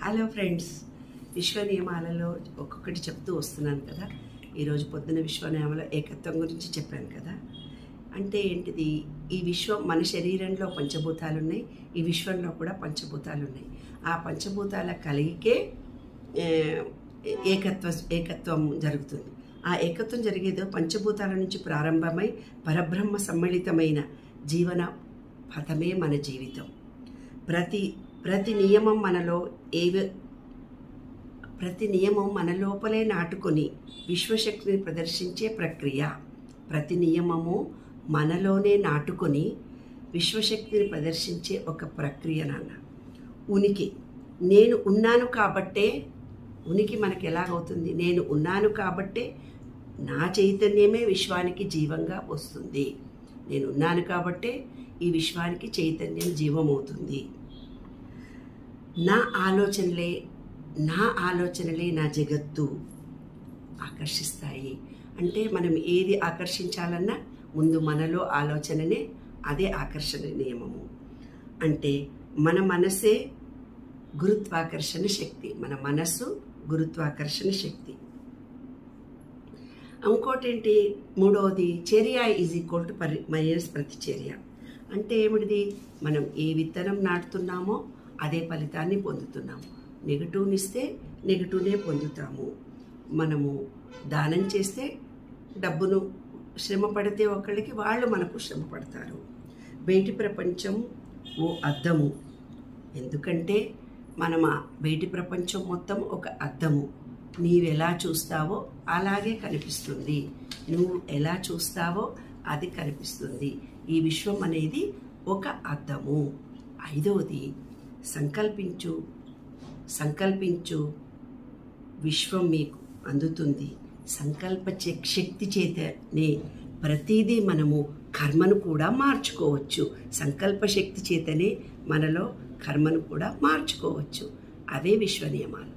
Hello friends, విశ్వ నియమాలలో ఒక్కొక్కటి చెప్తూ వస్తున్నాను కదా. ఈరోజు పొద్దున విశ్వ నియమాల ఏకత్వం గురించి చెప్పాను కదా. అంటే ఏంటిది? ఈ విశ్వం, మన శరీరంలో పంచభూతాలు ఉన్నాయి, ఈ విశ్వంలో కూడా పంచభూతాలు ఉన్నాయి. ఆ పంచభూతాల కలిగికే ఏకత్వం జరుగుతుంది. ఆ ఏకత్వం జరిగేదో పంచభూతాల నుంచి ప్రారంభమై పరబ్రహ్మ సమ్మిళితమైన జీవన పథమే మన జీవితం. ప్రతి నియమం మన లోపలే నాటుకొని విశ్వశక్తిని ప్రదర్శించే ప్రక్రియ. ప్రతి నియమము మనలోనే నాటుకొని విశ్వశక్తిని ప్రదర్శించే ఒక ప్రక్రియ నాన్న. ఉనికి, నేను ఉన్నాను కాబట్టే ఉనికి మనకి ఎలాగవుతుంది? నేను ఉన్నాను కాబట్టే నా చైతన్యమే విశ్వానికి జీవంగా వస్తుంది. నేను ఉన్నాను కాబట్టే ఈ విశ్వానికి చైతన్యం జీవమవుతుంది. నా ఆలోచనలే నా జగత్తు ఆకర్షిస్తాయి. అంటే మనం ఏది ఆకర్షించాలన్నా ముందు మనలో ఆలోచననే, అదే ఆకర్షణ నియమము. అంటే మన మనసే గురుత్వాకర్షణ శక్తి. మన మనస్సు గురుత్వాకర్షణ శక్తి. ఇంకోటి ఏంటి? మూడవది చర్య ఈజ్ ఈక్వల్ టు మైనస్ ప్రతిచర్య. అంటే ఏమిటిది? మనం ఏ విత్తనం నాటుతున్నామో అదే ఫలితాన్ని పొందుతున్నాము. నెగిటివ్నిస్తే నెగిటివ్నే పొందుతాము. మనము దానం చేస్తే డబ్బును, శ్రమ పడితే ఒకళ్ళకి, వాళ్ళు మనకు శ్రమ పడతారు. బయటి ప్రపంచం ఓ అద్దము. ఎందుకంటే బయటి ప్రపంచం మొత్తం ఒక అద్దము. నీవెలా చూస్తావో అలాగే కనిపిస్తుంది. నువ్వు ఎలా చూస్తావో అది కనిపిస్తుంది. ఈ విశ్వం అనేది ఒక అద్దము. ఐదవది సంకల్పించు, విశ్వం మీకు అందుతుంది. సంకల్ప శక్తి చేతనే ప్రతిదీ మనము కర్మను కూడా మార్చుకోవచ్చు. సంకల్ప శక్తి చేతనే మనలో కర్మను కూడా మార్చుకోవచ్చు. అవే విశ్వ నియమాలు.